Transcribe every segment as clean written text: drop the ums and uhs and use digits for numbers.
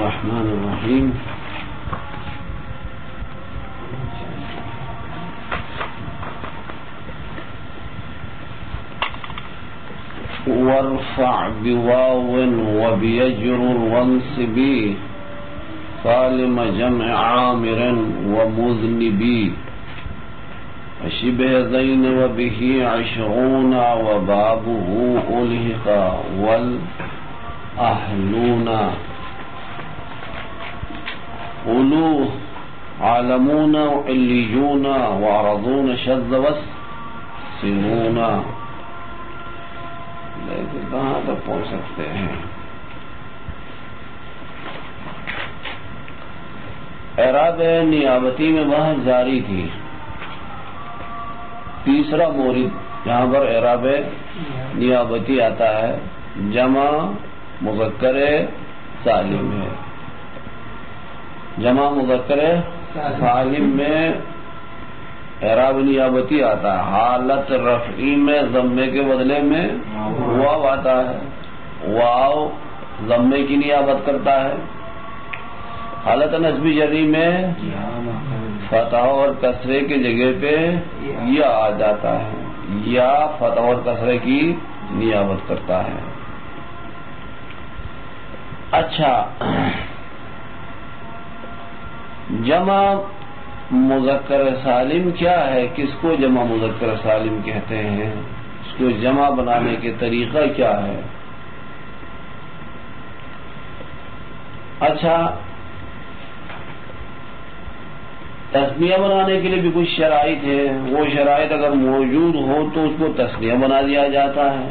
الرحمن الرحیم. وارفع بواو وبيجر وانصب سالم جمع عامر ومذنب شبه زين وبه 20 وبابه ألحق والأهلون أولو عالمون وعليون وعرضون شذ والسنون. لیکن کہاں تک پہنچ سکتے ہیں؟ اعراب نیابتی میں بحث جاری تھی. تیسرا مورد یہاں پر اعراب نیابتی آتا ہے، جمع مذکر سالم ہے. جمع مذکر سالم میں اعراب نیابتی آتا ہے. حالت رفعی میں ضمے کے بدلے میں واو آتا ہے، واو ضمے کی نیابت کرتا ہے. حالت نصبی جری میں فتح اور کسرے کی جگہ پہ یا آ جاتا ہے، یا فتح اور کسرے کی نیابت کرتا ہے. اچھا، جمع مذکر سالم کیا ہے؟ کس کو جمع مذکر سالم کہتے ہیں؟ اس کو جمع بنانے کے طریقہ کیا ہے؟ اچھا، تثنیہ بنانے کے لیے بھی کچھ شرائط ہے. وہ شرائط اگر موجود ہو تو اس کو تثنیہ بنا دیا جاتا ہے.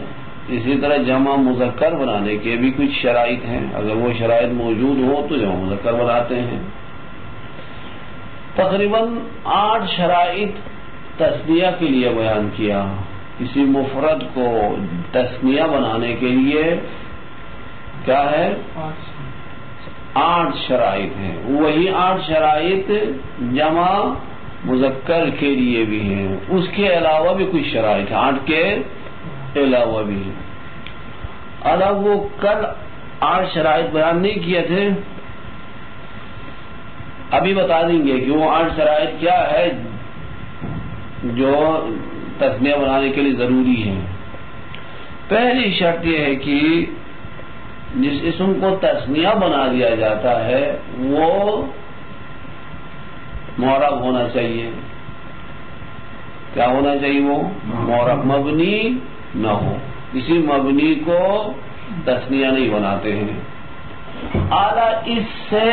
اسی طرح جمع مذکر بنانے کے بھی کچھ شرائط ہیں، اگر وہ شرائط موجود ہو تو جمع مذکر بناتے ہیں. تقریباً 8 شرائط تثنیہ کے لیے بیان کیا. کسی مفرد کو تثنیہ بنانے کے لیے کیا ہے؟ 8 شرائط ہیں. وہی 8 شرائط جمع مذکر کے لیے بھی ہیں. اس کے علاوہ بھی کچھ شرائط ہیں، 8 کے علاوہ بھی ہیں. اب وہ کل 8 شرائط بیان نہیں کیے تھے، ابھی بتا دیں گے کہ وہ 8 شرائط کیا ہے جو تثنیہ بنانے کے لیے ضروری ہے. پہلی شرط یہ ہے کہ جس اسم کو تثنیہ بنا دیا جاتا ہے وہ معرب ہونا چاہیے. کیا ہونا چاہیے؟ وہ معرب، مبنی نہ ہو. کسی مبنی کو تثنیہ نہیں بناتے ہیں. اعلیٰ اس سے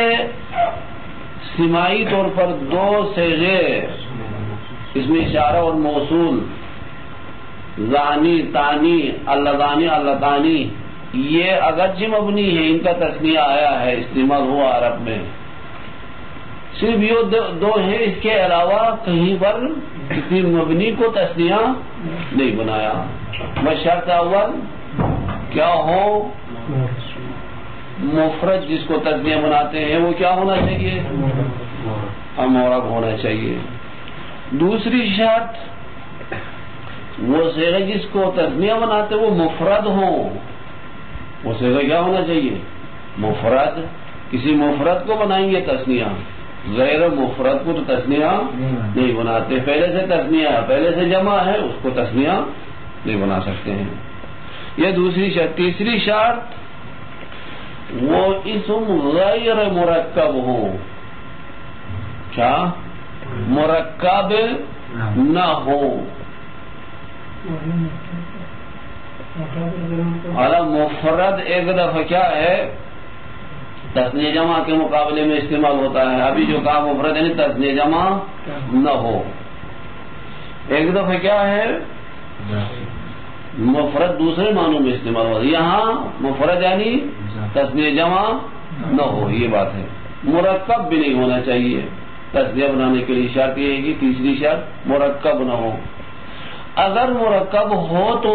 سماعی طور پر 2 صیغے، اس میں اشارہ اور موصول، ذانی تانی، اللذانی اللتانی، یہ اگرچہ مبنی ہے، ان کا تثنیہ آیا ہے، استعمال ہوا عرب میں. صرف یہ 2 ہیں، اس کے علاوہ کہیں پر کسی مبنی کو تثنیہ نہیں بنایا. شرط اول کیا ہو؟ مفرد جس کو تثنیہ بناتے ہیں وہ کیا ہونا چاہیے؟ معرب ہونا چاہیے. دوسری شرط وہ صیغہ جس کو تثنیہ بناتے وہ مفرد ہوں. وہ صیغہ کیا ہونا چاہیے؟ مفرد. کسی مفرد کو بنائیں گے تثنیہ، غیر مفرد کو تو تثنیہ نہیں بناتے. پہلے سے تثنیہ ہے، پہلے سے جمع ہے، اس کو تثنیہ نہیں بنا سکتے ہیں. یہ دوسری شرط. تیسری شرط وہ اسم غیر مرکب ہو. کیا؟ مرکب نہ ہو. مفرد ایک دفعہ کیا ہے تثنیہ جمع کے مقابلے میں استعمال ہوتا ہے. ابھی جو کہا مفرد یعنی تثنیہ جمع نہ ہو. ایک دفعہ کیا ہے مفرد دوسرے معنوں میں استعمال ہوتا ہے. یہاں مفرد یعنی تثنیہ جمع نہ ہو. یہ بات ہے. مرکب بھی نہیں ہونا چاہیے. تثنیہ بنانے کے لیے شرط یہ ہے کہ تیسری شرط مرکب نہ ہو. اگر مرکب ہو تو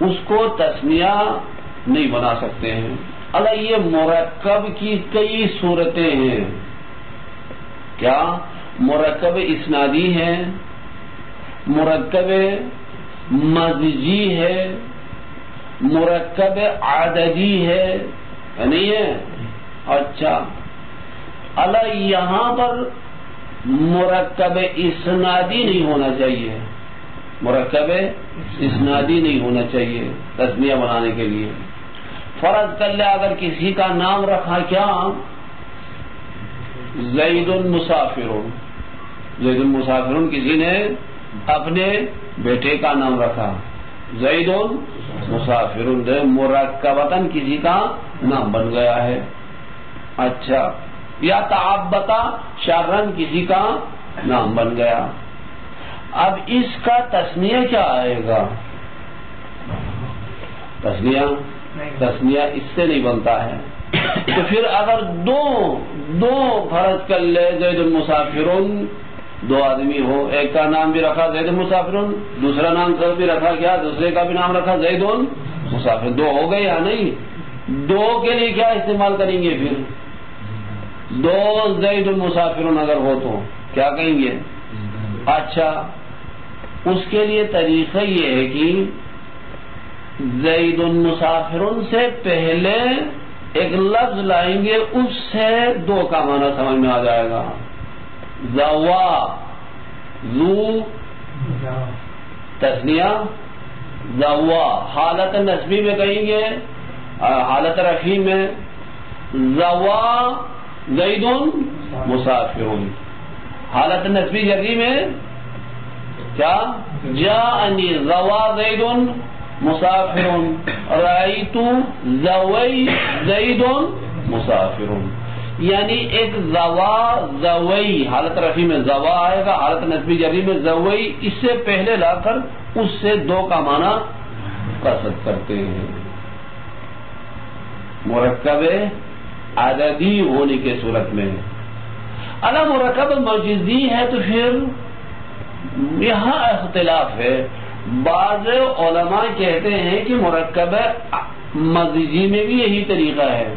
اس کو تثنیہ نہیں بنا سکتے ہیں. اللہ یہ مرکب کی کئی صورتیں ہیں. کیا؟ مرکب اسنادی ہے، مرکب مزجی ہے، مرکب عددی ہے، نہیں ہے؟ اچھا اللہ یہاں پر مرکب اسنادی نہیں ہونا چاہیے، مرکب اسنادی نہیں ہونا چاہیے تسمیہ بنانے کے لیے. فرض کر لے اگر کسی کا نام رکھا کیا زید مسافر، زید مسافر کسی نے اپنے بیٹے کا نام رکھا زید مسافر، مرکبتاً کسی کا نام بن گیا ہے. اچھا یا تعبتا شرن کسی کا نام بن گیا. اب اس کا تسنیہ کیا آئے گا؟ تسنیہ اس سے نہیں بنتا ہے. تو پھر اگر دو فرض کر لے زید المسافرون، دو آدمی ہو، ایک کا نام بھی رکھا زید المسافرون، دوسرا نام بھی رکھا کیا، دوسرے کا بھی نام رکھا زید المسافر، دو ہو گئے یا نہیں؟ دو کے لیے کیا استعمال کریں گے پھر؟ دو زید المسافرون اگر ہو تو کیا کہیں گے؟ اچھا اس کے لیے طریقہ یہ ہے کہ زید المسافرون سے پہلے ایک لفظ لائیں گے، اس سے دو کا معنی سمجھ میں آ جائے گا. زوا زو تسنیہ زوا، حالت نسبی میں کہیں گے، حالت رفیع میں زوا زید مسافرون، حالت نسبی جری میں کیا جاءنی زوا زید مسافرون، رأیت زوی زید مسافرون. یعنی ایک زوا زوی حالت رفیع میں زوا آئے گا، حالت نسبی جری میں زوی، اس سے پہلے لا کر اس سے دو کا معنی قصد کرتے ہیں. مرکب عددی ہونے کے صورت میں. اگر مرکب مجزی ہے تو پھر یہاں اختلاف ہے. بعض علماء کہتے ہیں کہ مرکب مجزی میں بھی یہی طریقہ ہے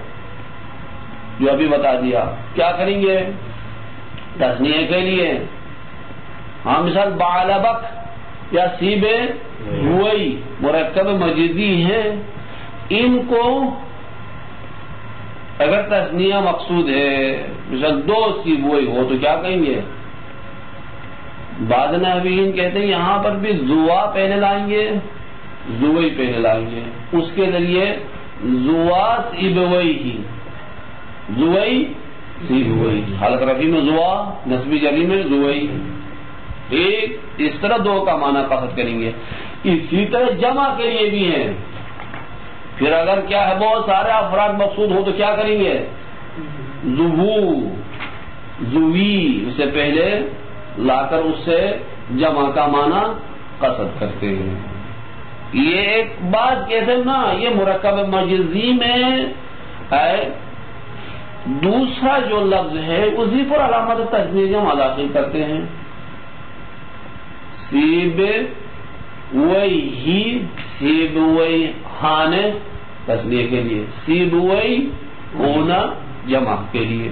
جو ابھی بتا دیا. کیا کریں گے تسنیہ کے لیے؟ ہاں مثال بعلبک یا سیب ہوئی مرکب مجزی ہیں، ان کو اگر تسنیہ مقصود ہے، مثال دو سیب ہوئی ہو تو کیا کہیں گے؟ بعض نحویین کہتے ہیں یہاں پر بھی زوا پہلے لائیں گے، زوئی پہلے لائیں گے. اس کے ذریعے زوا سیبوئی ہی، زوئی سیبوئی، حالت رفیع میں زوا، نسبی جری میں زوئی. ایک اس طرح دو کا معنی قصد کریں گے. اسی طرح جمع کے لیے بھی ہیں. پھر اگر کیا ہے بہت سارے افراد مقصود ہو تو کیا کریں گے؟ زوو زوی، اس سے پہلے لا کر اس سے جمع کا معنی قصد کرتے ہیں. یہ ایک بات کہتے ہیں نا، یہ مرکب مجزی میں ہے. دوسرا جو لفظ ہے اسی پر علامت تسنیہ ہم داخل کرتے ہیں. سیب وئی ہی، سیب وئی ہانے تسنیہ کے لیے، سیب وئی ہونا جمع کے لیے.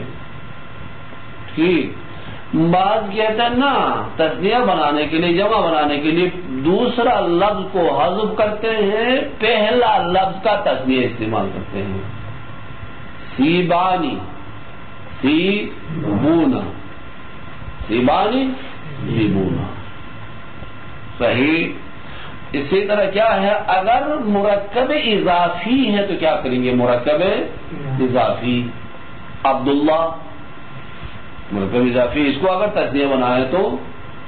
ٹھیک. بعض کہتے ہیں نا تسنیہ بنانے کے لیے، جمع بنانے کے لیے دوسرا لفظ کو حذف کرتے ہیں، پہلا لفظ کا تسنیہ استعمال کرتے ہیں. سیبانی سیبونا، سیبانی سیبونا. صحیح. اسی طرح کیا ہے اگر مرکب اضافی ہے تو کیا کریں گے؟ مرکب اضافی عبداللہ، مرکب اضافی، اس کو اگر تسنیہ بنائے تو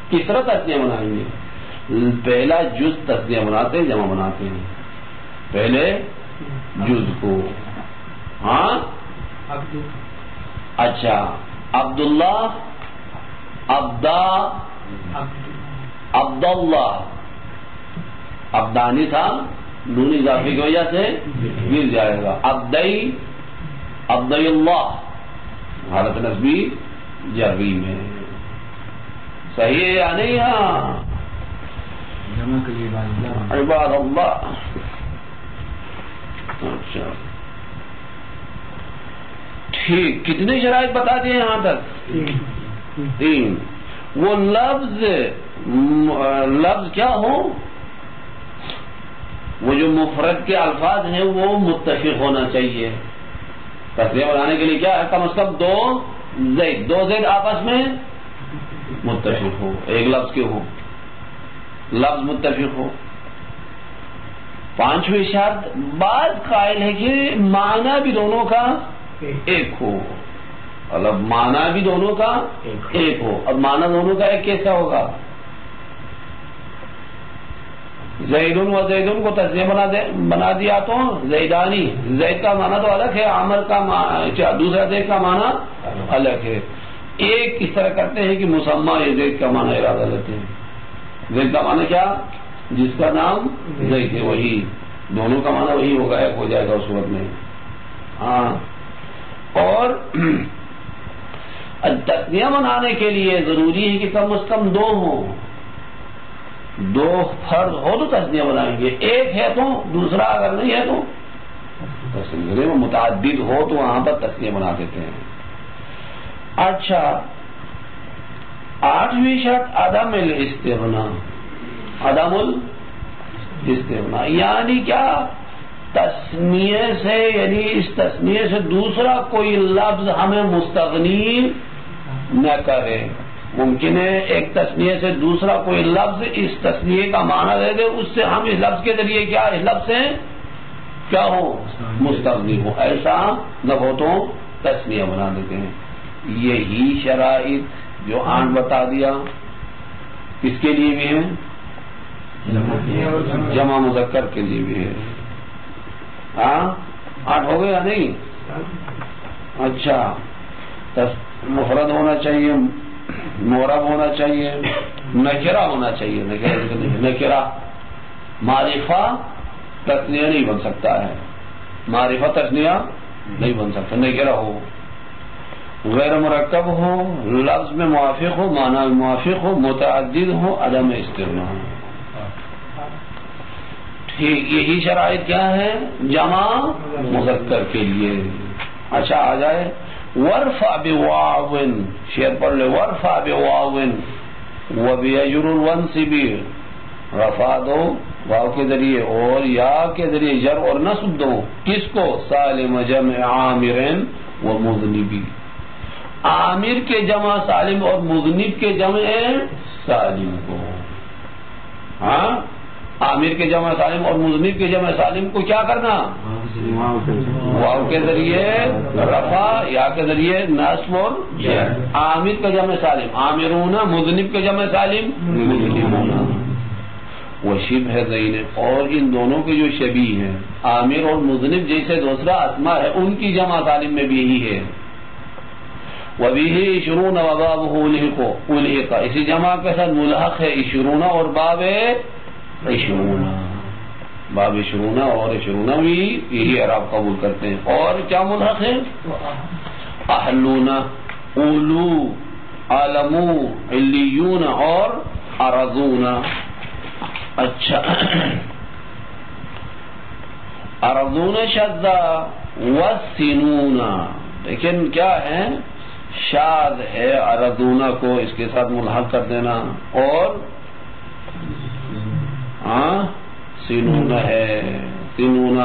کس طرح تسنیہ بنائیں گے؟ پہلا جز تسنیہ بناتے ہیں، جمع بناتے ہیں. پہلے جز کو، ہاں اچھا عبداللہ، عبدا، عبداللہ، عبدانی تھا، نون اضافی کی وجہ سے گر جائے گا. عبدئی، عبدئی اللہ، حالت نسبی جری میں. صحیح ہے یا نہیں؟ ہاں عباد اللہ. اچھا ٹھیک. کتنے شرائط بتا دیے یہاں تک؟ 3. وہ لفظ کیا ہو، وہ جو مفرد کے الفاظ ہیں وہ متفق ہونا چاہیے. تسنیہ بنانے کے لیے کیا ہے؟ کم از کم دو زید آپس میں متفق ہو، ایک لفظ کے ہو، لفظ متفق ہو۔ پانچویں شرط بعض قائل ہے کہ معنی بھی دونوں کا ایک ہو، مطلب معنی بھی دونوں کا ایک ہو۔ اب معنی دونوں کا ایک کیسا ہوگا؟ زیدن و زیدن کو تسنیہ بنا دیا تو زیدانی، زید کا معنی تو الگ ہے، عامر کا دوسرا زید کا معنی الگ ہے۔ ایک اس طرح کرتے ہیں کہ مسمى یا زید کا معنی ارادہ لیتے ہیں۔ زید کا معنی کیا؟ جس کا نام زید ہے وہی، دونوں کا معنی وہی ہوگا، ایک ہو جائے گا اس صورت میں۔ ہاں، اور تسنیہ بنانے کے لیے ضروری ہے کہ کم از کم دو ہوں، دو فرد ہو تو تسنیہ بنائیں گے، ایک ہے تو، دوسرا اگر نہیں ہے تو تسنیہ، متعدد ہو تو وہاں پر تسنیہ بنا دیتے ہیں۔ اچھا، آٹھویں شرط عدم الاستغناء، عدم الاستغناء یعنی کیا؟ تسنیہ سے، یعنی اس تسنیہ سے دوسرا کوئی لفظ ہمیں مستغنی نہ کرے۔ ممکن ہے ایک تسنیہ سے دوسرا کوئی لفظ اس تسنیہ کا معنی دے دے، اس سے ہم اس لفظ کے ذریعے کیا، اس لفظ سے کیا ہو؟ مستغنی ہو، ایسا نہ ہو تو تسنیہ بنا دیتے ہیں۔ یہی شرائط جو آن بتا دیا کس کے لیے بھی ہے؟ جمع مذکر کے لیے بھی ہے۔ ہاں، 8 ہو گیا نہیں؟ اچھا، مفرد ہونا چاہیے، معرب ہونا چاہیے، نکرہ ہونا چاہیے، نکرہ معرفہ تسنیہ نہیں بن سکتا ہے، معرفہ تسنیہ نہیں بن سکتا، نکرہ ہو، غیر مرکب ہو، لفظ میں موافق ہو، معنی میں موافق ہو، متعدد ہو، عدم استغناء ہو۔ ٹھیک، یہی شرائط کیا ہے جمع مذکر کے لیے۔ اچھا، آ جائے ورفع بواو، شعر پڑھ لے، ورفع بواو وبیجر الونصب، رفع دو واو کے ذریعے اور یا کے ذریعے جر اور نصب دو، کس کو؟ سالم جمع عامر و مذنبی، عامر کے جمع سالم اور مذنب کے جمع سالم کو۔ ہاں، عامر کے جمع سالم اور مذنب کے جمع سالم کو کیا کرنا؟ واو کے ذریعے رفع، یا کے ذریعے نصب اور جر۔ عامر کا جمع سالم عامرون، مذنب کے جمع سالم مذنبون۔ وشبہ ذین، اور ان دونوں کے جو شبیہ ہیں، عامر اور مذنب جیسے دوسرا اسماء ہے، ان کی جمع سالم میں بھی یہی ہے۔ وَبِهِ 20 وَبَابُهُ أُلْحِقَ، اسی جمع کے ساتھ ملحق ہے 20 اور باب 20، باب 20 اور 20 بھی یہی اعراب قبول کرتے ہیں۔ اور کیا ملحق ہے؟ اہلون، اولو، عالمو، علیون اور ارضون۔ اچھا، ارضون شذ والسنون، لیکن کیا ہے؟ شاذ ہے ارضون کو اس کے ساتھ ملحق کر دینا، اور سنون ہے، سنون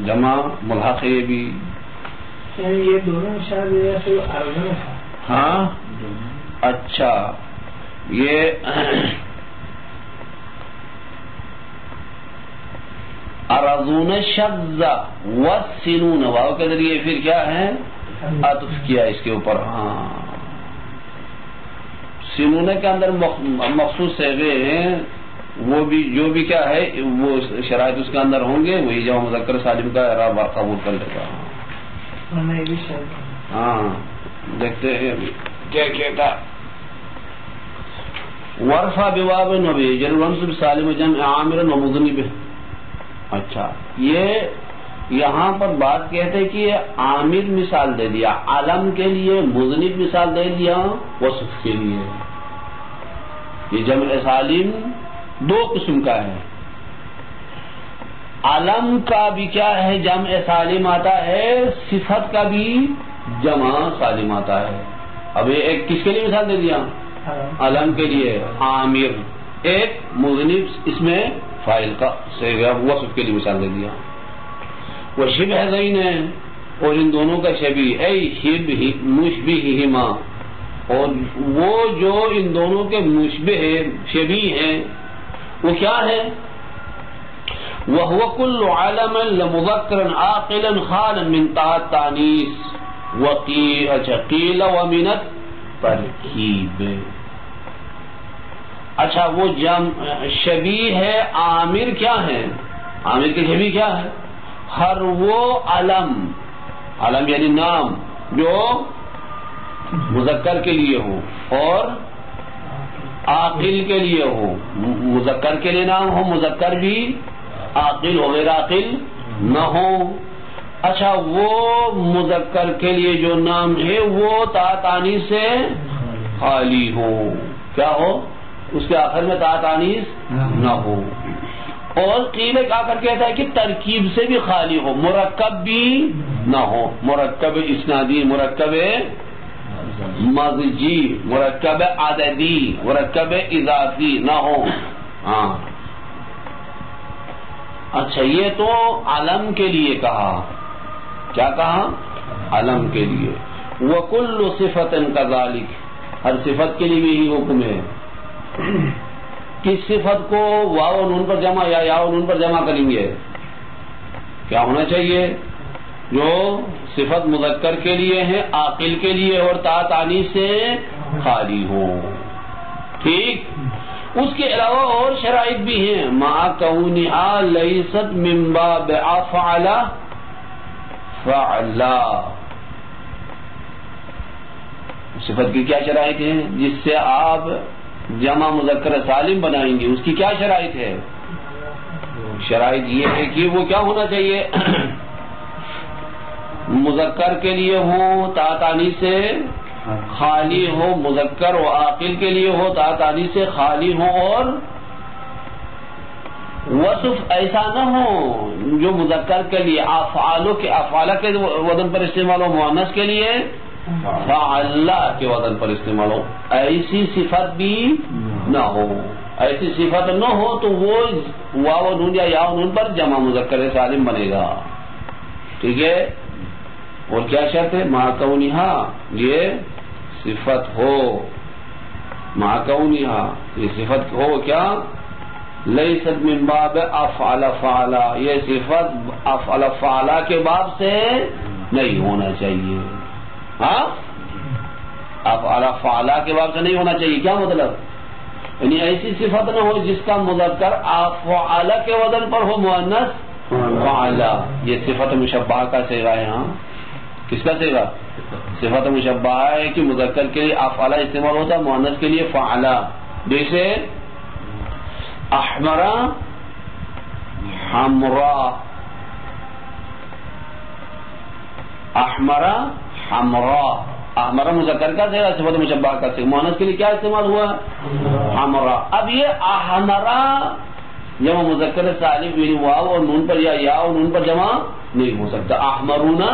جمع ملحق ہے بھی۔ یہ دونوں شاذ ہے یا صرف ارضون ہے؟ ہاں، اچھا، یہ ارضون شذ والسنون، واو کے ذریعے پھر کیا ہے؟ عطف کیا اس کے اوپر۔ ہاں، سنون کے اندر مخصوص صیغے ہیں، وہ بھی جو بھی کیا ہے وہ شرائط اس کے اندر ہوں گے، وہی جمع مذکر سالم کا اعراب قبول کر لے گا۔ ہاں، دیکھتے ہیں کیا کہتا۔ ورفع بواو وبیجر الونصب سالم جمع عامر و مذنب۔ اچھا، یہ یہاں پر بات کہتے ہیں کہ عامر مثال دے دیا علم کے لیے، مذنب مثال دے دیا وصف کے لیے۔ یہ جمع سالم دو قسم کا ہے، علم کا بھی کیا ہے؟ جمع سالم آتا ہے، صفت کا بھی جمع سالم آتا ہے۔ اب ایک کس کے لیے مثال دے دیا؟ علم کے لیے عامر، ایک مذنب اس میں فاعل کا وصف کے لیے مثال دے دیا۔ وہ شبہ ذین ہے، اور ان دونوں کا شبیہ اے مشبہہما، اور وہ جو ان دونوں کے مشبہ شبیہ ہیں وہ کیا ہے؟ وَهُوَ كُلُّ عَلَمٍ لَمُذَكَّرٍ عَاقِلٍ خَالٍ مِنْ تَانِيث وَقِيلَ وَمِنَ التَّرْکِیب۔ اچھا وہ شبیہ ہے عامر کیا ہے؟ عامر کے شبیہ کیا ہے؟ ہر وہ علم یعنی نام جو مذکر کے لیے ہو اور عاقل کے لیے ہو، مذکر کے لیے نام ہو، مذکر بھی عاقل ہو، غیر عاقل نہ ہو۔ اچھا وہ مذکر کے لیے جو نام ہے وہ تا تانیث سے خالی ہو، کیا ہو؟ اس کے آخر میں تا تانیث نہ ہو۔ اور قیل آ کر کہتا ہے کہ ترکیب سے بھی خالی ہو، مرکب بھی نہ ہو، مرکب اسنادی، مرکب مزجی، مرکب عددی، مرکب اضافی نہ ہو۔ ہاں اچھا یہ تو علم کے لیے کہا، کیا کہا؟ علم کے لیے۔ وَكُلُّ صِفَةٍ كَذَلِكَ، ہر صفت کے لیے بھی یہی حکم ہے۔ کس صفت کو واو و نون پر جمع یا یا و نون پر جمع کریں گے؟ کیا ہونا چاہیے؟ جو صفت مذکر کے لیے ہے، عاقل کے لیے اور تا تانیث سے خالی ہو، ٹھیک؟ اس کے علاوہ اور شرائط بھی ہیں، مع کونہا لیست من باب افعل فعلا۔ صفت کی کیا شرائط ہیں جس سے آپ جمع مذکر سالم بنائیں گے؟ اس کی کیا شرائط ہے؟ شرائط یہ ہے کہ وہ کیا ہونا چاہیے؟ مذکر کے لیے ہو، تا تانیث سے خالی ہو، مذکر و عاقل کے لیے ہو، تا تانیث سے خالی ہو، اور وصف ایسا نہ ہو جو مذکر کے لیے افعال کے وزن پر استعمال ہو، مؤنث کے لیے فعلا کے وزن پر استعمال ہو، ایسی صفت بھی نہ ہو۔ ایسی صفت نہ ہو تو وہ واو نون یا یا نون پر جمع مذکر سالم بنے گا، ٹھیک ہے؟ اور کیا شرط ہے؟ مع کونہا، یہ صفت ہو، مع کونہا یہ صفت ہو کیا؟ لیست من باب افعل فعلا، یہ صفت افعل فعلا کے باب سے نہیں ہونا چاہیے۔ ہاں افعل فعلا کے باب سے نہیں ہونا چاہیے، کیا مطلب؟ یعنی ایسی صفت نہ ہو جس کا مذکر افعل کے وزن پر ہو، مؤنث فعلا۔ یہ صفت مشبہہ کا صیغہ ہے۔ ہاں کس کا صیغہ؟ صفت مشبہہ ہے کہ مذکر کے لیے افعل استعمال ہوتا ہے، مؤنث کے لیے فعلا۔ جیسے احمرا حمرا، احمرا حمرا، احمرا مذکر کا صیغہ، صفت مشبہہ کا صیغہ، مؤنث کے لیے کیا استعمال ہوا؟ حمرا۔ اب یہ احمرا جمع مذکر سالم یعنی واو اور نون پر یا یا اور نون پر جمع نہیں ہو سکتا، احمرونا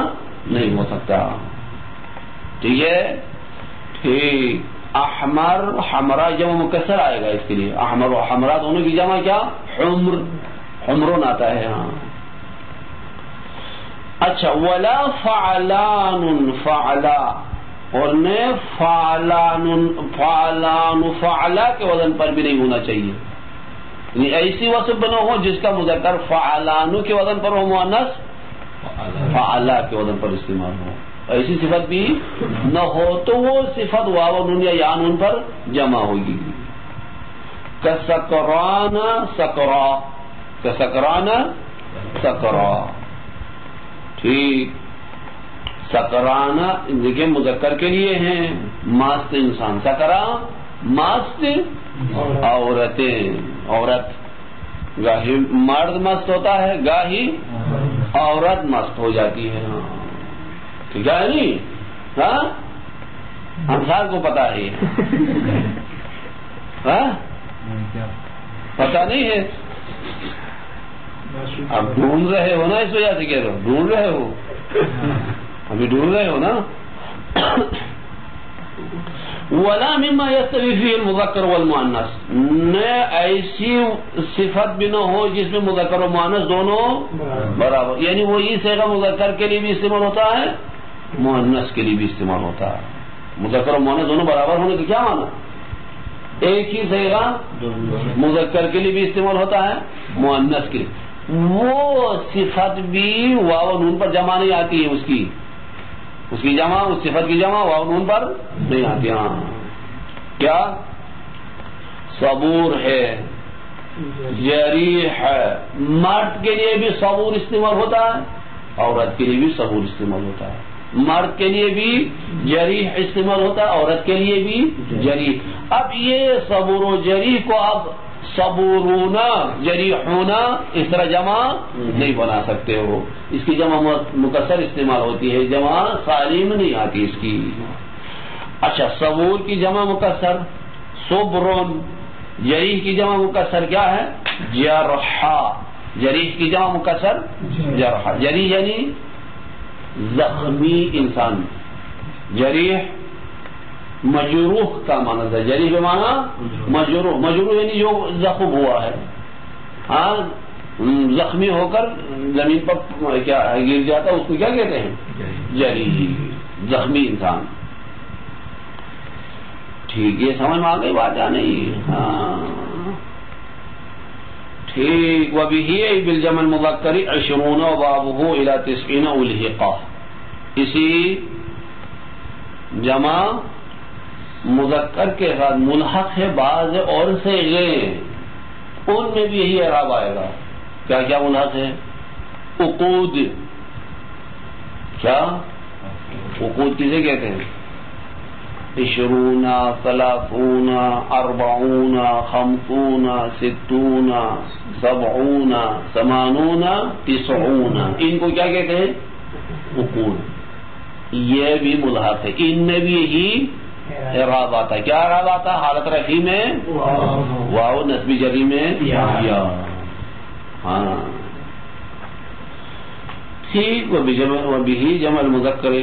نہیں ہو سکتا، ٹھیک ہے؟ ٹھیک۔ احمر حمرا جمع مکسر آئے گا اس کے لیے، احمر و حمرا دونوں کی جمع کیا؟ حمر، حمرون آتا ہے۔ ہاں اچھا ولا فعلان فعلا، اور نے فعلان فعلا کے وزن پر بھی نہیں ہونا چاہیے، یعنی ایسی وصف بنا ہو جس کا مذکر فعلانو کے وزن پر ہو، مؤنث فعلا کے وزن پر استعمال ہو، ایسی صفت بھی نہ ہو تو وہ صفت واو نون یا یا نون پر جمع ہوگی۔ کسکران سکرا، کسکران سکرا، ٹھیک۔ سکرانا دیکھیں مذکر کے لیے ہیں، مست انسان، سکرا مست عورتیں، عورت، گاہی مرد مست ہوتا ہے، گاہی عورت مست ہو جاتی ہے، ٹھیک ہے نہیں؟ ہاں ہم سب کو پتا ہے، ہاں پتا نہیں ہے، اب ڈھونڈ رہے ہو نا، اس وجہ سے کہہ رہے ہو ڈھونڈ رہے ہو، ابھی ڈھونڈ رہے ہو نا۔ ولا مما يستوي فيه المذکر والمؤنث، نہ ایسی صفت بھی نہ ہو جس میں مذکر و مؤنث دونوں برابر، یعنی وہی صیغہ مذکر کے لیے بھی استعمال ہوتا ہے، مؤنث کے لیے بھی استعمال ہوتا ہے. مذکر و مؤنث دونوں برابر ہونے کا کیا معنی؟ ایک ہی صیغہ مذکر کے لیے بھی استعمال ہوتا ہے، مؤنث کے لیے. وہ صفت بھی واو و نون پر جمع نہیں آتی ہے، اس کی جمع، اس صفت کی جمع واو نون پر نہیں آتی. ہاں کیا؟ صبور ہے، جریح ہے. مرد کے لیے بھی صبور استعمال ہوتا ہے، عورت کے لیے بھی صبور استعمال ہوتا ہے. مرد کے لیے بھی جریح استعمال ہوتا ہے، عورت کے لیے بھی جریح. اب یہ صبور و جریح کو آپ صبورونا جریحونا اس طرح جمع نہیں بنا سکتے ہو، اس کی جمع مکسر استعمال ہوتی ہے، جمع سالم نہیں آتی اس کی. اچھا، صبور کی جمع مکسر صبرون، جریح کی جمع مکسر کیا ہے؟ جرحا. جریح کی جمع مکسر جرحا. جریح یعنی زخمی انسان، جریح مجروح کا معنی ہے. جریح کے معنی مجروح، مجروح یعنی جو زخم ہوا ہے، ہاں زخمی ہو کر زمین پر کیا گر جاتا ہے، اس کو کیا کہتے ہیں؟ جریح، زخمی انسان. ٹھیک، یہ سمجھ میں آ گئی بات یا نہیں؟ ہاں ٹھیک. وَبِهِ بِالْجَمْعِ الْمُذَكَّرِ 20 وَبَابُهُ إِلَى 90 أُلْحِقَ. اسی جمع مذکر کے ساتھ ملحق ہے بعض اور صیغے، ان میں بھی یہی اعراب آئے گا. کیا کیا ملحق ہے؟ عقود. کیا عقود کسے کہتے ہیں؟ 20 30 40 50 60 70 80 90 ان کو کیا کہتے ہیں؟ عقود. یہ بھی ملحق ہے، ان میں بھی یہی اعراب آتا ہے. کیا اعراب آتا ہے؟ حالت رفع میں واو، نسبی جری میں یا. ہاں ٹھیک. وَبِهِ جمع المذکر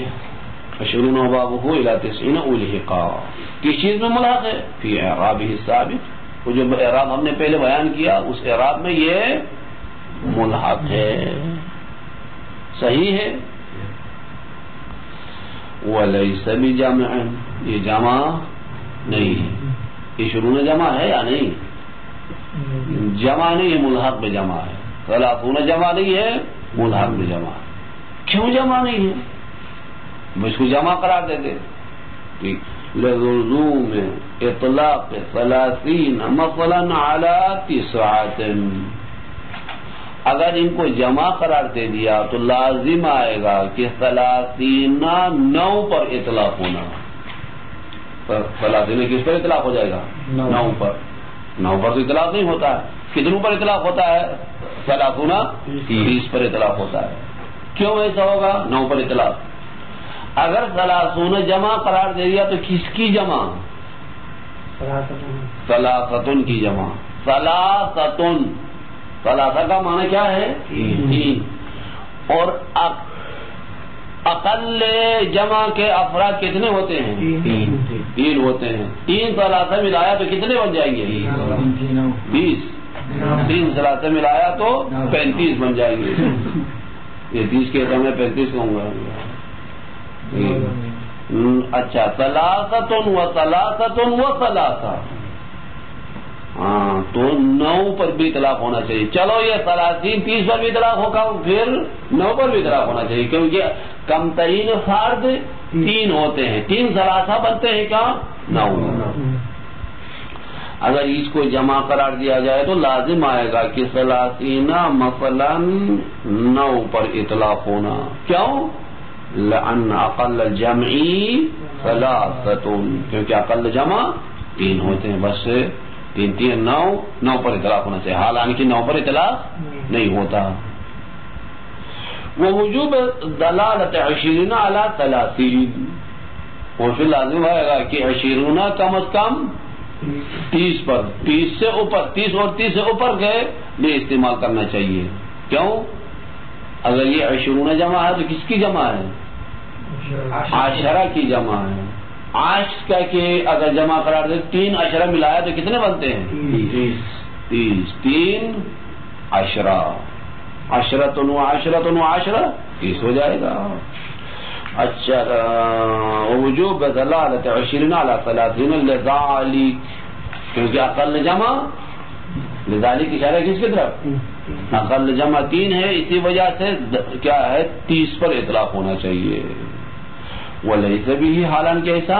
20 وبابه إلى 90 أُلْحِقَا. کس چیز میں ملحق ہے؟ فی اعرابہ الثابت. وہ جو اعراب ہم نے پہلے بیان کیا اس اعراب میں یہ ملحق ہے. صحیح ہے. وَلَيْسَ بِجَمْعٍ، یہ جمع نہیں ہے. 20 جمع ہے یا نہیں؟ جمع نہیں ہے، ملحق میں جمع ہے. 30 جمع نہیں ہے، ملحق میں جمع ہے. کیوں جمع نہیں ہے؟ اس کو جمع قرار دیتے. لزوم اطلاق 30 مثلا على 9. اگر ان کو جمع قرار دے دیا تو لازم آئے گا کہ 30 9 پر اطلاق ہونا. 30 کس پر اطلاق ہو جائے گا؟ 9 پر. 9 پر تو اطلاق نہیں ہوتا ہے. کتنوں پر اطلاق ہوتا ہے؟ 30 پر اطلاق ہوتا ہے. کیوں ایسا ہوگا؟ 9 پر اطلاق. اگر 30 جمع قرار دے دیا تو کس کی جمع؟ 3 کی جمع. 3 کا معنی کیا ہے؟ 3. اور اقل جمع کے افراد کتنے ہوتے ہیں؟ 3 ہوتے ہیں. 3 3 ملایا تو کتنے بن جائیں گے؟ 20. 3 3 ملایا تو 35 بن جائیں گے. یہ 30 کے میں 35 کہوں گا. اچھا، 3 و 3. ہاں تو 9 پر بھی اطلاق ہونا چاہیے. چلو یہ 30 پر بھی اطلاق ہوگا، پھر 9 پر بھی اطلاق ہونا چاہیے، کیونکہ کم ترین فرد 3 ہوتے ہیں. 3 3 بنتے ہیں کیا؟ 9. اگر اس کو جمع قرار دیا جائے تو لازم آئے گا کہ 30 مثلا 9 پر اطلاق ہونا. کیوں؟ لأن اقل الجمعی 3، کیونکہ اقل جمع 3 ہوتے ہیں. بس 3 9 پر اطلاق ہونا چاہیے، حالانکہ 9 پر اطلاق نہیں ہوتا. ووجوب دلالت 20 على 30، اور پھر لازم آئے گا کہ 20 کم از کم 30 پر، 30 سے اوپر، 30 اور 30 سے اوپر کے لیے استعمال کرنا چاہیے. کیوں؟ اگر یہ 20 جمع ہے تو کس کی جمع ہے؟ 10 کی جمع ہے. عاش کا کہ اگر جمع قرار دے 3 عشرہ ملایا تو کتنے بنتے ہیں؟ 30. 3 عشرہ، عشرۃ و عشرۃ و عشرہ 30 ہو جائے گا. اچھا وجوب دلالت 20 علی 30 لذالک، کیونکہ اقل جمع لذالک اشارہ کس کی طرف؟ اقل جمع 3 ہے، اسی وجہ سے کیا ہے 30 پر اطلاق ہونا چاہیے. ولیس بھی حالانکہ ایسا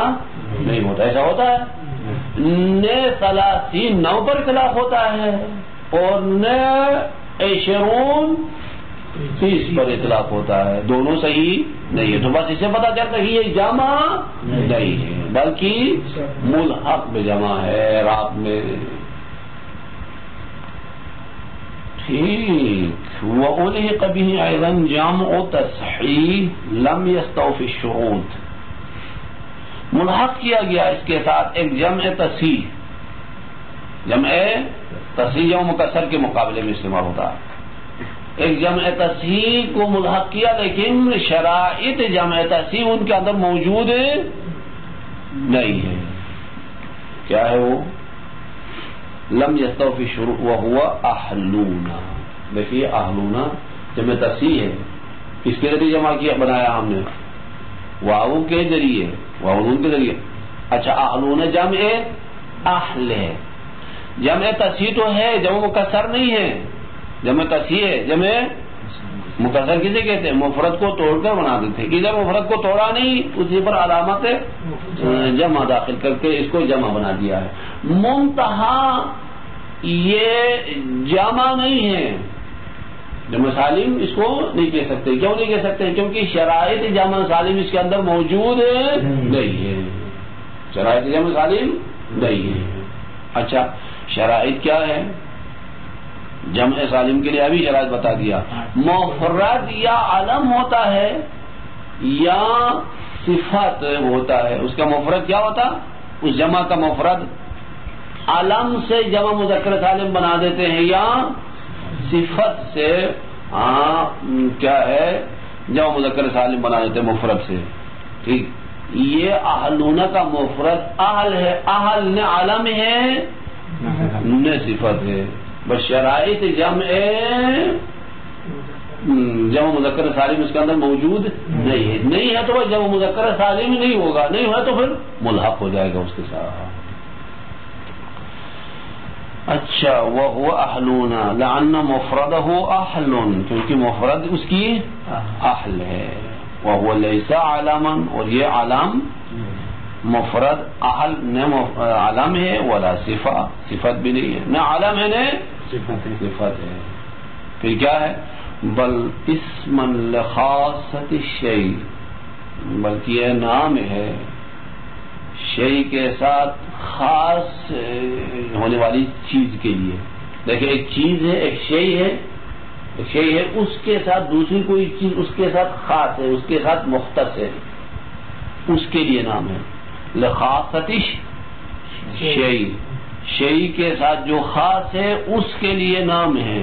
نہیں ہوتا. ایسا ہوتا ہے نے 30 9 پر اطلاق ہوتا ہے اور نے 20 30 پر اطلاق ہوتا ہے، دونوں صحیح نہیں ہے. تو بس اسے پتا چلتا ہے یہ جمع نہیں ہے بلکہ ملحق میں جمع ہے رات میں. ٹھیک. وألحق به أيضا جمع تصحیح لم يستوفي الشروط، ملحق کیا گیا اس کے ساتھ ایک جمع تصحیح. جمع تصحیح جمع مکسر کے مقابلے میں استعمال ہوتا ہے. ایک جمع تصحیح کو ملحق کیا لیکن شرائط جمع تصحیح ان کے اندر موجود نہیں ہے. کیا ہے وہ؟ لم یستوفی الشروط وهو اہلونا. دیکھیے اہلونا جمع تصحیح ہے، کس کے ذریعے جمع کیا بنایا ہم نے؟ واو کے ذریعے، واو کے ذریعے. اچھا اہلونا جمع اہل ہے. جمع تصحیح تو ہے، جمع مکسر نہیں ہے. جمع تصحیح ہے. جمع مکسر کسے کہتے ہیں؟ مفرد کو توڑ کر بنا دیتے. ادھر مفرد کو توڑا نہیں، اسی پر علامت جمع داخل کر کے اس کو جمع بنا دیا ہے. منتہا یہ جمع نہیں ہے، جمع سالم اس کو نہیں کہہ سکتے. کیوں نہیں کہہ سکتے؟ کیونکہ شرائط جمع سالم اس کے اندر موجود نہیں ہے. شرائط جمع سالم نہیں ہے. اچھا شرائط کیا ہے جمع سالم کے لیے؟ ابھی شرائط بتا دیا. مفرد یا علم ہوتا ہے یا صفت ہوتا ہے. اس کا مفرد کیا ہوتا؟ اس جمع کا مفرد علم سے جمع مذکر سالم بنا دیتے ہیں یا صفت سے کیا ہے جمع مذکر سالم بنا دیتے ہیں مفرد سے. ٹھیک. یہ اہلونا کا مفرد اہل ہے. اہل نہ علم ہے نہ صفت ہے. بس شرائط جمع مذکر سالم اس کے اندر موجود نہیں ہے. نہیں ہے تو وہ جمع مذکر سالم نہیں ہوگا، نہیں ہوا تو پھر ملحق ہو جائے گا اس کے ساتھ. اچھا وهو اہلونا لأن مفردہ اہل، کیونکہ مفرد اس کی اہل ہے. وهو ليس علما، اور یہ علم مفرد اہل نہ علم ہے ولا صفہ، صفت بھی نہیں ہے. نہ علم ہے نہ صفت ہے. پھر کیا ہے؟ بل اسما لخاصۃ الشیء، بلکہ یہ نام ہے شیء کے ساتھ خاص ہونے والی چیز کے لیے. دیکھیں ایک چیز ہے، ایک شیء ہے، ایک شیء ہے، اس کے ساتھ دوسری کوئی چیز اس کے ساتھ خاص ہے، اس کے ساتھ مختص ہے، اس کے لیے نام ہے لخاصۃ شیء. شیء کے ساتھ جو خاص ہے اس کے لیے نام ہے.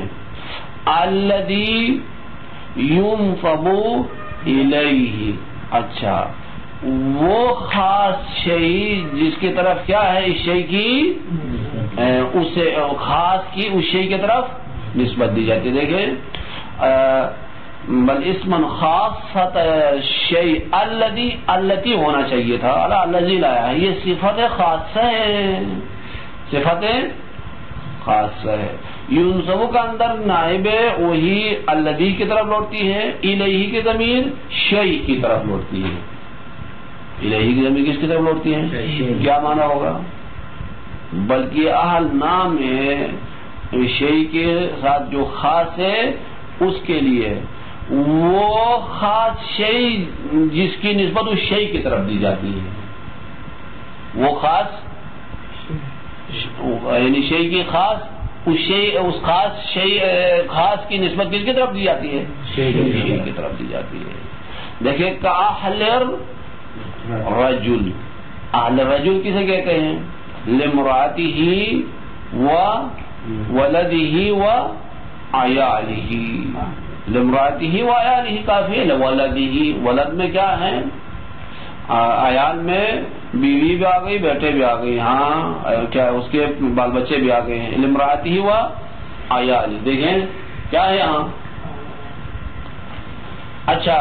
الذی ينفض الیہ. اچھا وہ خاص شیء جس کی طرف کیا ہے اس شیء کی اسے خاص کی اس شیء کی طرف نسبت دی جاتی ہے. دیکھیں بل اسمن خاصۃ شیء الذی، التی ہونا چاہیے تھا، الذی لایا ہے. یہ صفت خاصہ ہے، صفت خاصہ ہے. یونسب کا اندر نائب وہی الذی کی طرف لوٹتی ہے، الیہ کی ضمیر شیء کی طرف لوٹتی ہے. الیہ کی ضمیر کس کی طرف لوٹتی ہے؟ کیا معنی ہوگا؟ بلکہ اہل نام ہے شیء کے ساتھ جو خاص ہے اس کے لیے، وہ خاص شیء جس کی نسبت اس شیء کی طرف دی جاتی ہے. وہ خاص یعنی شیء کی خاص اس خاص شیء خاص کی نسبت کس کی طرف دی جاتی ہے؟ شیء کی طرف دی جاتی ہے. دیکھیں کاہل رجل، اہل رجل کسے کہتے ہیں؟ لمرأتہ و ولدہ و عیالہ. لمرأتہ و عیالہ کافی ہے. ولدہ، ولد میں کیا ہے؟ عیال میں بیوی بھی آ گئی، بیٹے بھی آ گئی، ہاں کیا اس کے بال بچے بھی آ گئے ہیں. لامرأته وعیال، دیکھیں کیا ہے یہاں. اچھا،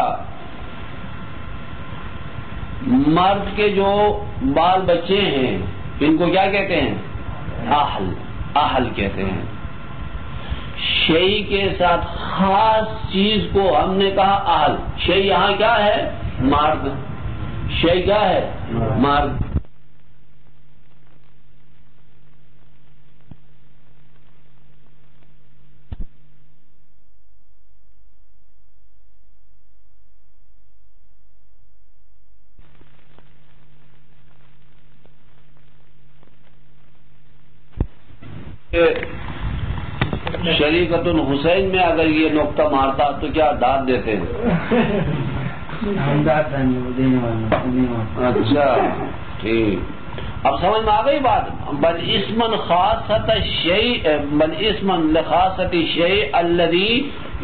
مرد کے جو بال بچے ہیں ان کو کیا کہتے ہیں؟ اہل کہتے ہیں. شیء کے ساتھ خاص چیز کو ہم نے کہا اہل. شیء یہاں کیا ہے؟ مرد. شیء کیا ہے؟ مرد. شریکت الحسین میں اگر یہ نقطہ مارتا تو کیا داد دیتے ہیں؟ اچھا ٹھیک، اب سمجھ میں آ گئی بات. بل اسمن خاصۃ الشیء، بل اسمن لخاصۃ الشیء الذی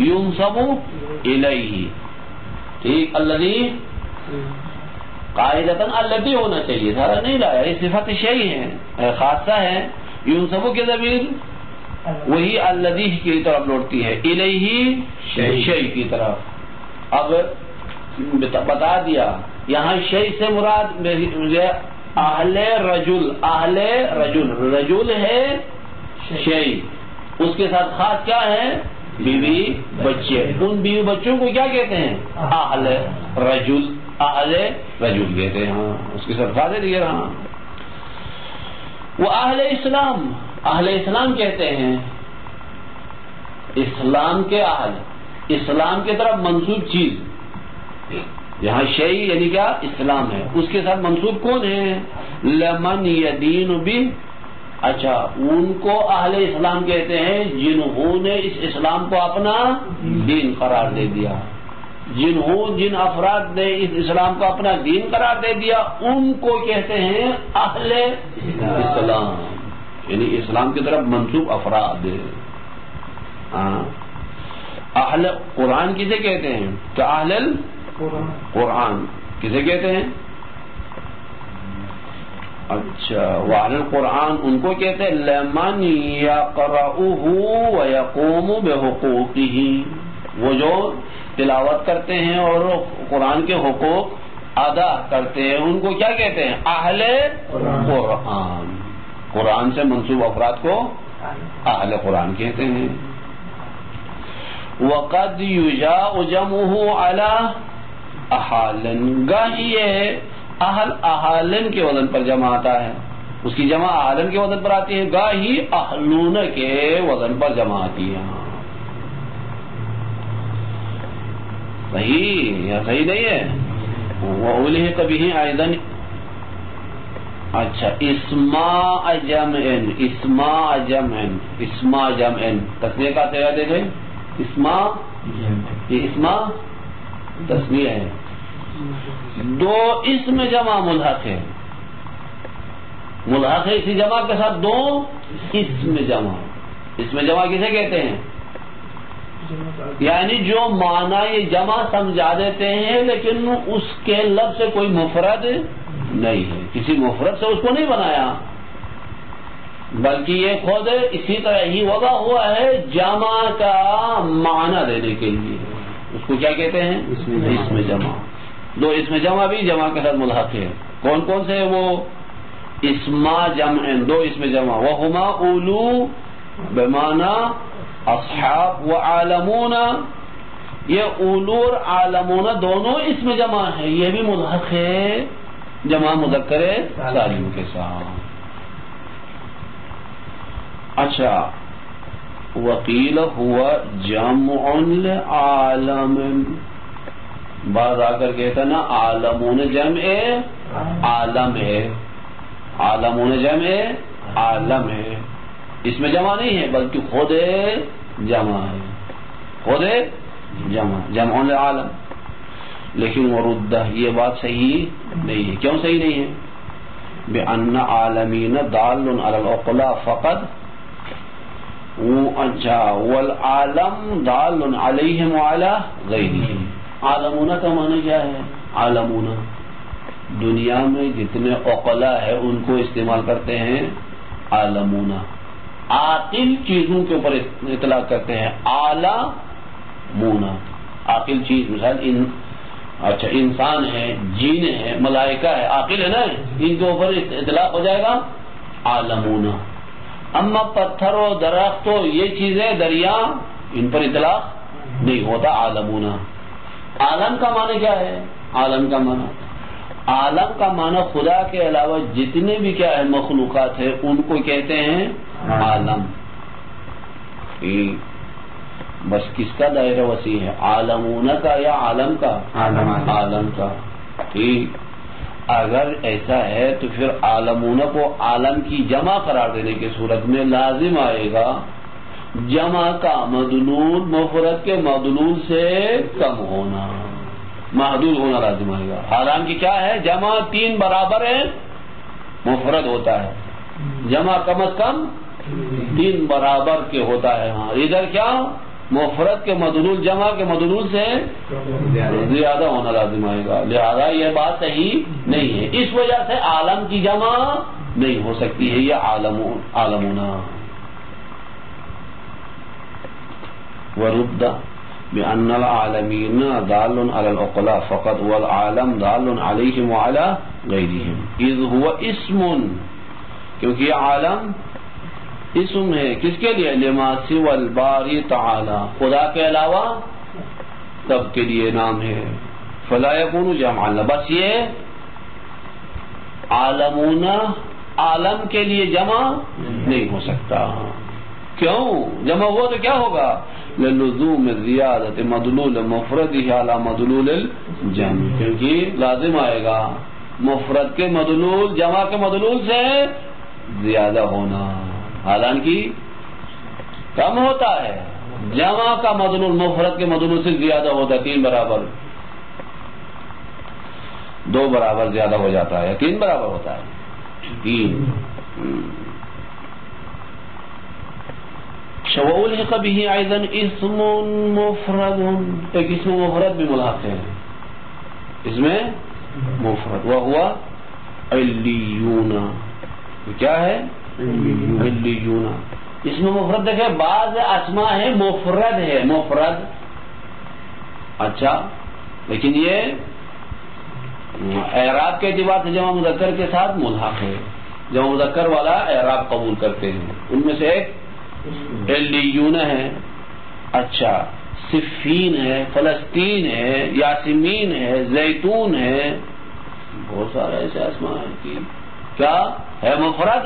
ينسب الیہ. ٹھیک، الذی قاعدتاً الذی ہونا چاہیے، سارا نہیں لایا، یہ صفت شیء ہے، خاصہ ہے. ينسب کی ضمیر وہی الذی کی طرف لوٹتی ہے، الیہ شیء کی طرف. اب بتا دیا یہاں شیء سے مراد اہل رجل. اہل رجل، رجل ہے شیء، اس کے ساتھ خاص کیا ہے؟ بیوی بچے. ان بیوی بچوں کو کیا کہتے ہیں؟ اہل رجل. اہل رجل کہتے ہیں. ہاں اس کے ساتھ خاص ہے. ہاں وہ اہل اسلام، اہل اسلام کہتے ہیں. اسلام کے اہل، اسلام کی طرف منسوب چیز. یہاں شیء یعنی کیا؟ اسلام ہے. اس کے ساتھ منسوب کون ہے؟ لمن یدین بہ. اچھا، ان کو اہل اسلام کہتے ہیں جنہوں نے اس اسلام کو اپنا دین قرار دے دیا. جن افراد نے اس اسلام کو اپنا دین قرار دے دیا ان کو کہتے ہیں اہل اسلام، یعنی اسلام کی طرف منسوب افراد. اہل قرآن کسے کہتے ہیں؟ کیا اہل قرآن کسے کہتے ہیں؟ اچھا، واہل القرآن ان کو کہتے ہیں لمن یقرؤہ ویقوم بحقوقہ. وہ جو تلاوت کرتے ہیں اور قرآن کے حقوق ادا کرتے ہیں ان کو کیا کہتے ہیں؟ اہل قرآن. قرآن سے منسوب افراد کو اہل قرآن کہتے ہیں. وقد یجاء جمعہ علی احالن، گاہی یہ اہل احالن کے وزن پر جمع آتا ہے، اس کی جمع احالن کے وزن پر آتی ہے، گاہی اہلون کے وزن پر جمع آتی ہے. صحیح یا صحیح نہیں ہے؟ وَأُلِحِقَ بِهِ أَيْضًا. اچھا، اسماء جمع، اسماء جمع، اسماء جمع تسنیہ کا تیرا دیکھیں. اسماء، یہ اسماء تسنیہ ہے. دو اسم جمع ملحق ہے، ملحق ہے اسی جمع کے ساتھ دو اسم جمع. اسم جمع کسے کہتے ہیں؟ یعنی جو معنی یہ جمع سمجھا دیتے ہیں لیکن اس کے لفظ سے کوئی مفرد نہیں ہے، کسی مفرد سے اس کو نہیں بنایا، بلکہ یہ خود اسی طرح ہی وضع ہوا ہے جمع کا معنی دینے کے لیے. اس کو کیا کہتے ہیں؟ اسم جمع. دو اسم جمع بھی جمع کے ساتھ ملحق ہے. کون کون سے؟ وہ اسماء جمع، دو اسم جمع. وہما اولو بمعنی اصحاب و عالمون. یہ اولو اور عالمون دونوں اسم جمع ہے، یہ بھی ملحق ہے جمع مذکر سالم کے ساتھ. اچھا، وقیل ہوا جمع لعالم. بعض آ کر کہتا نا عالمون جمع عالم ہے، عالمون جمع عالم ہے. اس میں جمع نہیں ہے بلکہ خود جمع ہے، خود جمع، جمع لعالم. لیکن وردہ یہ بات صحیح نہیں ہے. کیوں صحیح نہیں ہے؟ بأن عالمین دال علی العقلاء فقط. اچھا، والعالم دال علیہم وعلی غیرہم. عالمون کا معنی کیا ہے؟ عالمون دنیا میں جتنے عقلا ہے ان کو استعمال کرتے ہیں عالمون. عاقل چیزوں کے اوپر اطلاق کرتے ہیں عالمون. عاقل چیز مثال اچھا انسان ہے، جین ہے، ملائکہ ہے، عاقل ہے نا، ان کے اوپر اطلاق ہو جائے گا عالمون. اما پتھر و درخت و یہ چیزیں دریا ان پر اطلاق نہیں ہوتا عالمون. عالم کا معنی کیا ہے؟ عالم کا معنی خدا کے علاوہ جتنے بھی کیا ہے مخلوقات ہیں ان کو کہتے ہیں عالم. بس کس کا دائرہ وسیع ہے، عالمون کا یا عالم کا؟ عالم کا. ٹھیک، اگر ایسا ہے تو پھر عالمون کو عالم کی جمع قرار دینے کی صورت میں لازم آئے گا جمع کا مدلول مفرد کے مدلول سے کم ہونا، محدود ہونا لازم آئے گا. حالانکہ کیا ہے، جمع 3 برابر ہے مفرد ہوتا ہے، جمع کم از کم 3 برابر کے ہوتا ہے. ہاں ادھر کیا مفرد کے مدلول جمع کے مدلول سے زیادہ ہونا لازم آئے گا، لہذا یہ بات صحیح نہیں ہے. اس وجہ سے عالم کی جمع نہیں ہو سکتی ہے یہ عالمون. ورد بأن العالمین دال على العقلاء فقط والعالم دال علیہم وعلى غیرہم اذ هو اسم، کیونکہ یہ عالم اسم ہے کس کے لیے؟ لما سوى الباری تعالی، خدا کے علاوہ سب کے لیے نام ہے. فلا يكون جمعا، بس یہ عالمون عالم کے لیے جمع نہیں ہو سکتا. کیوں؟ جمع ہوا تو کیا ہوگا؟ للزوم زیادت مدلول مفرده على مدلول الجمع، کیونکہ لازم آئے گا مفرد کے مدلول جمع کے مدلول سے زیادہ ہونا، حالانکہ کم ہوتا ہے. جمع کا مدلول مفرد کے مدلول سے زیادہ ہوتا ہے، 3 برابر، 2 برابر زیادہ ہو جاتا ہے، 3 برابر ہوتا ہے 3. وألحق به أيضا اسم مفرد، ایک اسم مفرد بھی ملحق ہے اس میں مفرد، وهو علیون. کیا ہے؟ علیون. اس میں مفرد دیکھیں بعض اسماء ہے مفرد ہے، مفرد اچھا، لیکن یہ اعراب کے اعتبار سے جمع مذکر کے ساتھ ملحق ہے، جمع مذکر والا اعراب قبول کرتے ہیں. ان میں سے ایک علیون ہے، اچھا صفین ہے، فلسطین ہے، یاسمین ہے، زیتون ہے، بہت سارے ایسے اسماء ہیں کہ کیا ہے مفرد،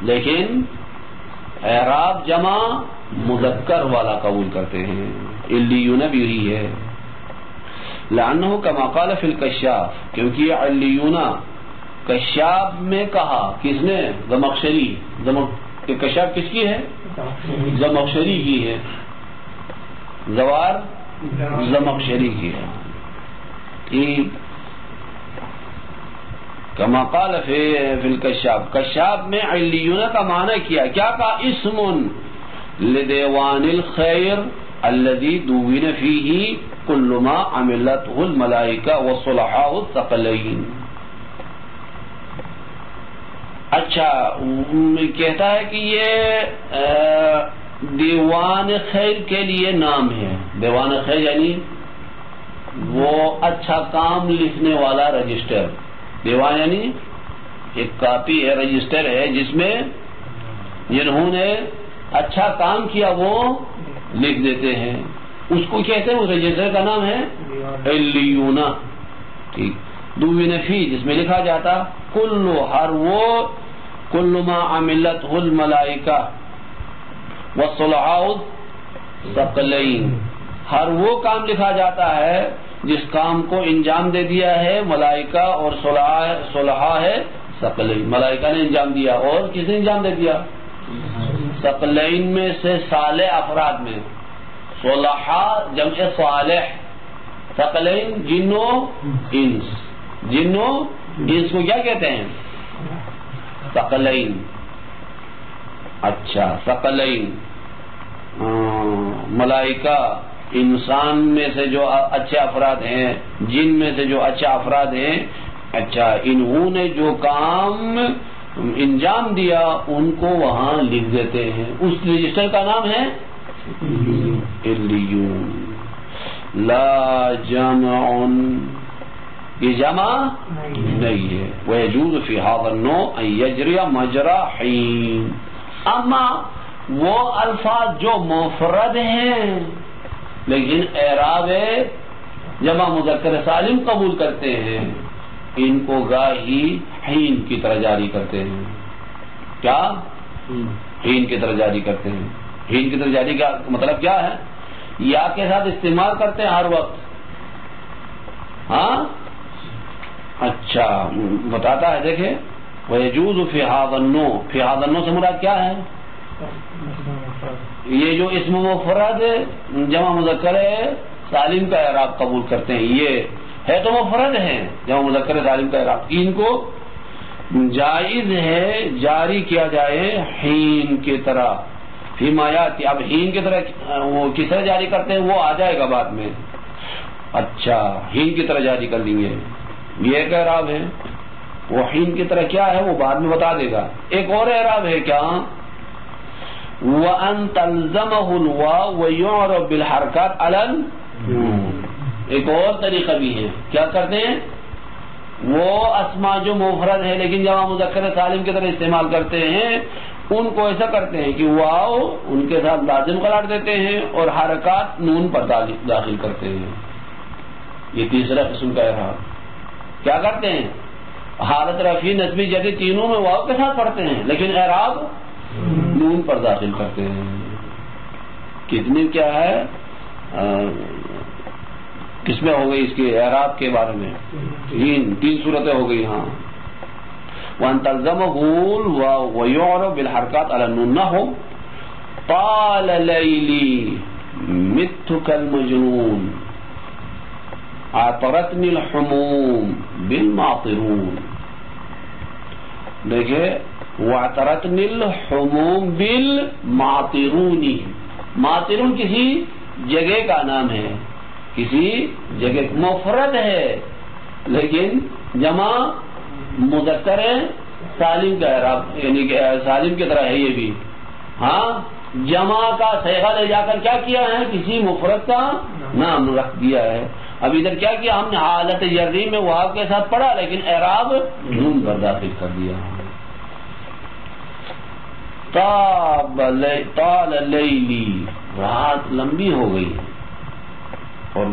لیکن اعراب جمع مذکر والا قبول کرتے ہیں. علیون بھی یہی ہے. لأنه كما قال في الكشاف، کیونکہ یہ علیون کشاف میں کہا کس نے؟ زمخشری. کہ کشاف کس کی ہے؟ زمخشری کی ہے. زوار زمخشری کی ہے. ٹھیک. کما قال فی الکشاف، کشاف میں علیون کا معنی کیا کہا؟ اسم لدیوان الخیر الذي دون فيه كل ما عملته الملائکہ والصلحاء الثقلین. اچھا کہتا ہے کہ یہ دیوان خیر کے لیے نام ہے. دیوان خیر یعنی وہ اچھا کام لکھنے والا رجسٹر. دیوان یعنی ایک کاپی ہے، رجسٹر ہے جس میں جنہوں نے اچھا کام کیا وہ لکھ دیتے ہیں، اس کو کہتے ہیں، اس رجسٹر کا نام ہے علیون. ٹھیک. دوین فی، جس میں لکھا جاتا کل ہر وہ، کل ما عملتہ الملائکہ والصلحاء الثقلین، ہر وہ کام لکھا جاتا ہے جس کام کو انجام دے دیا ہے ملائکہ اور صلحاء ہے ثقلین. ملائکہ نے انجام دیا اور کس نے انجام دے دیا؟ ثقلین میں سے صالح افراد میں. صلحاء جمع صالح، ثقلین جنوں انس. جنوں انس کو کیا کہتے ہیں؟ ثقلین. اچھا ثقلین ملائکہ، انسان میں سے جو اچھے افراد ہیں، جن میں سے جو اچھے افراد ہیں، اچھا، انہوں نے جو کام انجام دیا ان کو وہاں لکھ دیتے ہیں. اس رجسٹر کا نام ہے علیون. لا جمع، یہ جمع نہیں ہے. ويجوز في هذا النوع ان يجري مجرى حين. اما وہ الفاظ جو مفرد ہیں لیکن اعراب جمع مذکر سالم قبول کرتے ہیں، ان کو گاہی حین کی طرح جاری کرتے ہیں. کیا؟ حین کی طرح جاری کرتے ہیں. حین کی طرح جاری کا مطلب کیا ہے؟ یا کے ساتھ استعمال کرتے ہیں ہر وقت. ہاں اچھا بتاتا ہے، دیکھیں وَيَجُوزُ فِي هَذَا النَّوْعِ. فِي هَذَا النَّوْعِ سے مراد کیا ہے؟ یہ جو اسم مفرد جمع مذکر سالم کا اعراب قبول کرتے ہیں، یہ ہے تو مفرد ہیں جمع مذکر سالم کا اعراب، ان کو جائز ہے جاری کیا جائے حین کی طرح. فیما یاتی، اب حین کی طرح وہ کس طرح جاری کرتے ہیں وہ آ جائے گا بعد میں. اچھا، حین کی طرح جاری کر لیں گے، یہ ایک اعراب ہے. وہ حین کی طرح کیا ہے وہ بعد میں بتا دے گا. ایک اور اعراب ہے کیا؟ وَأَن تَلْزَمَهُ الْوَاوُ وَيُعْرَبُ بِالْحَرَكَاتِ عَلَى النُّونِ. ایک اور طریقہ بھی ہے، کیا کرتے ہیں؟ وہ اسماء جو مفرد ہے لیکن جمع مذکر سالم کی طرح استعمال کرتے ہیں، ان کو ایسا کرتے ہیں کہ واو ان کے ساتھ لازم قرار دیتے ہیں اور حرکات نون پر داخل کرتے ہیں. یہ تیسرا قسم کا اعراب. کیا کرتے ہیں؟ حالت رفیع نصبی جری تینوں میں واو کے ساتھ پڑھتے ہیں لیکن اعراب نون پر داخل کرتے ہیں. کتنی کیا ہے کس میں ہو گئی اس کے اعراب کے بارے میں؟ تین صورتیں ہو گئی. ہاں، وَأَن تَلْزَمَهُ الْوَاوُ وَيُعْرَبُ بِالْحَرَكَاتِ عَلَى النُّونِ. نحو طَالَ لَيْلِي مِتُّ كَالْمَجْنُونِ عَطَرَتْنِي الْحُمُومُ بِالْمَاطِرُونِ. دیکھیں وَعَطَرَتْنِي الْحُمُومُ بِالْمَاطِرُونِ. ماطرون کسی جگہ کا نام ہے، کسی جگہ مفرد ہے لیکن جمع مذکر سالم کا اعراب یعنی کہ سالم کی طرح ہے یہ بھی. ہاں، جمع کا صیغہ لے جا کر کیا کیا ہے؟ کسی مفرد کا نام رکھ دیا ہے. اب ادھر کیا کیا ہم نے؟ حالت جری میں واو کے ساتھ پڑھا لیکن اعراب نون پر داخل کر دیا. طال لیلی، رات لمبی ہو گئی اور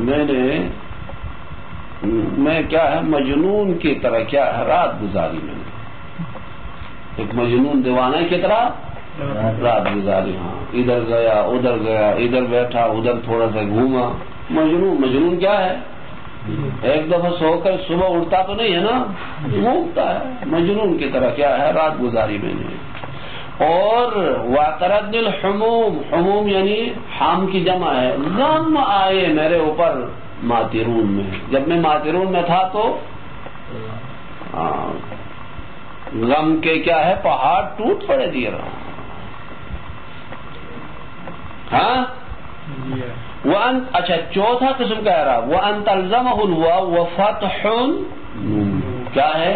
میں کیا ہے مجنون کی طرح کیا ہے رات گزاری. میں نے ایک مجنون دیوانہ کی طرح رات گزاری. ہاں، ادھر گیا ادھر بیٹھا ادھر تھوڑا سا گھوما. مجنون کیا ہے؟ ایک دفعہ سو کر صبح اٹھتا تو نہیں ہے نا، گھومتا ہے. مجنون کی طرح کیا ہے رات گزاری میں نے. اور وَعَطَرَتْنِي الْحُمُومُ، حموم یعنی حام کی جمع ہے. غم آئے میرے اوپر ماترون میں. جب میں ماترون میں تھا تو غم کے کیا ہے پہاڑ ٹوٹ پڑے دیے رہا. ہاں، اچھا چوتھا قسم کا اعراب وَأَن تَلْزَمَهُ الْوَاوُ وَفَتْحٌ. کیا ہے؟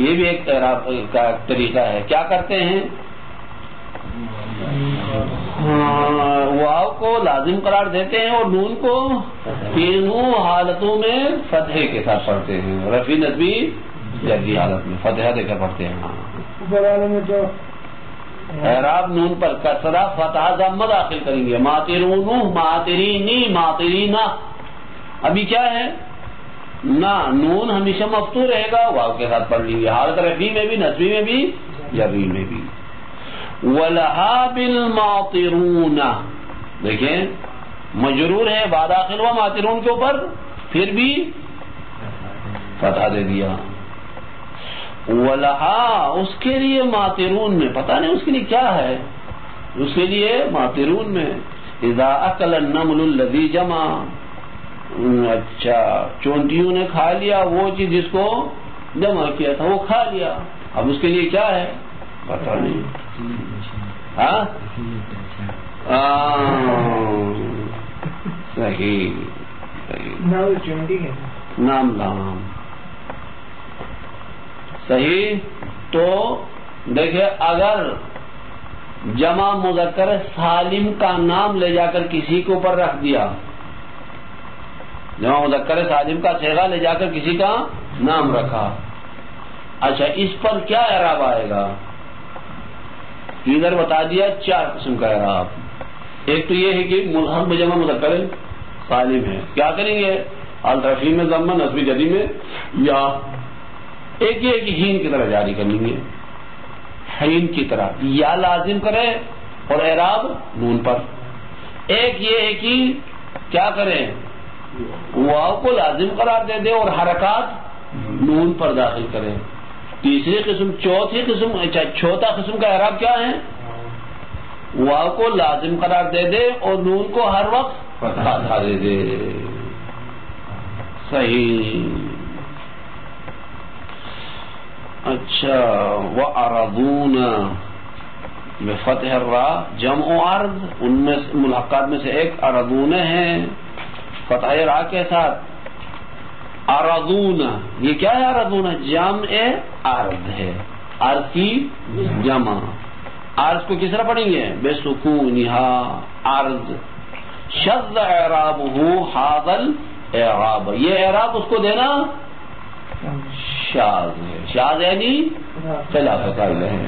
یہ بھی ایک اعراب کا طریقہ ہے. کیا کرتے ہیں؟ واو کو لازم قرار دیتے ہیں اور نون کو تینوں حالتوں میں فتحے کے ساتھ پڑھتے ہیں. رفیع نصبی جری حالت میں فتحہ دے کر پڑھتے ہیں. اعراب نون پر کسرہ فتحہ ضمہ داخل کریں گے. ماترون ماترینی ماترینا. ابھی کیا ہے نا، نون ہمیشہ مفتوح رہے گا، واو کے ساتھ پڑھ لیں گے حالت رفیع میں بھی نصبی میں بھی جری میں بھی. وَلَهَا بِالْمَاطِرُونَ. دیکھیں مجرور ہے بعد آخر ہوا ماطرون کے اوپر، پھر بھی فتحہ دے دیا. وَلَهَا اس کے لیے ماطرون میں، پتہ نہیں اس کے لیے کیا ہے، اس کے لیے ماطرون میں اِذَا أَكَلَ النَّمْلُ الَّذِي جَمَعَ. اچھا، چونٹیوں نے کھا لیا وہ چیز جس کو جمع کیا تھا وہ کھا لیا. اب اس کے لیے کیا ہے پتہ نہیں. ہاں صحیح نام. صحیح. تو دیکھیں اگر جمع مذکر سالم کا نام لے جا کر کسی کے اوپر رکھ دیا، جمع مذکر سالم کا صیغہ لے جا کر کسی کا نام رکھا، اچھا اس پر کیا اعراب آئے گا؟ ادھر بتا دیا 4 قسم کا اعراب. ایک تو یہ ہے کہ ملحق بجمع مذکر سالم ہے، کیا کریں گے؟ الرفیع میں ضمہ، نصب جدی میں یا. ایک یہ کہ ہین کی طرح جاری کر لیں گے، ہین کی طرح یا لازم کرے اور اعراب نون پر. ایک یہ ہے کہ کیا کریں؟ واو کو لازم قرار دے دے اور حرکات نون پر داخل کرے. تیسری قسم، چوتھا قسم کا اعراب کیا ہے؟ واو کو لازم قرار دے دے اور نون کو ہر وقت فتحہ دے دے. صحیح. اچھا وَأَرَضُونَ بفتح الراء جمع عرض، ان میں ملحقات میں سے ایک ارضون ہے فتح راء کے ساتھ. ارضون یہ کیا ہے؟ ارضون جمع عرض ہے، عرض کی جمع. عرض کو کس طرح پڑھیں گے؟ بے سکونہا عرض. شذ اعرابہ ھذا الاعراب، یہ اعراب اس کو دینا شاذ ہے. شاذ یعنی خلاف قائل ہے.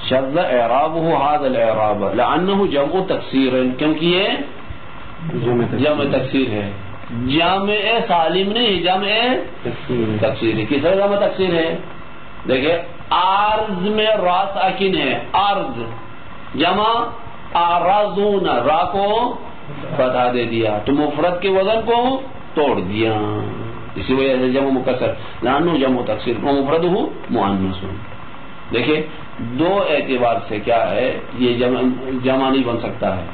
شذ اعرابہ ھذا الاعراب لانہ جمع تکسیر، کیونکہ یہ جمع تکسیر ہے. جمع سالم نہیں، جمع تکسیر ہے. کس طرح جمع تکسیر ہے؟ دیکھیں عرض میں را ساکن ہے، عرض جمع ارضون، را کو فتح دے دیا تو مفرد کے وزن کو توڑ دیا، اسی وجہ سے جمع مکسر لانو جمع تکسیر مفرد ہو مؤنث. دیکھیں دو اعتبار سے کیا ہے یہ جمع نہیں بن سکتا ہے.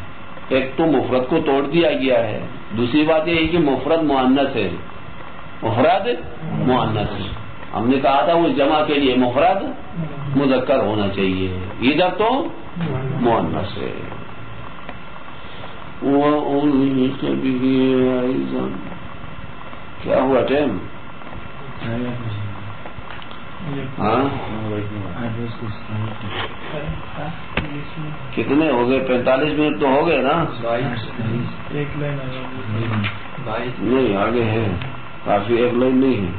ایک تو مفرد کو توڑ دیا گیا ہے، دوسری بات یہ ہے کہ مفرد مؤنث ہے. مفرد مؤنث ہے، ہم نے کہا تھا وہ جمع کے لیے مفرد مذکر ہونا چاہیے، ادھر تو مؤنث ہے. کیا ہوا ٹائم؟ ہاں کتنے ہو گئے؟ 45 منٹ تو ہو گئے نا. نہیں آگے ہے کافی، ایک لائن نہیں ہے.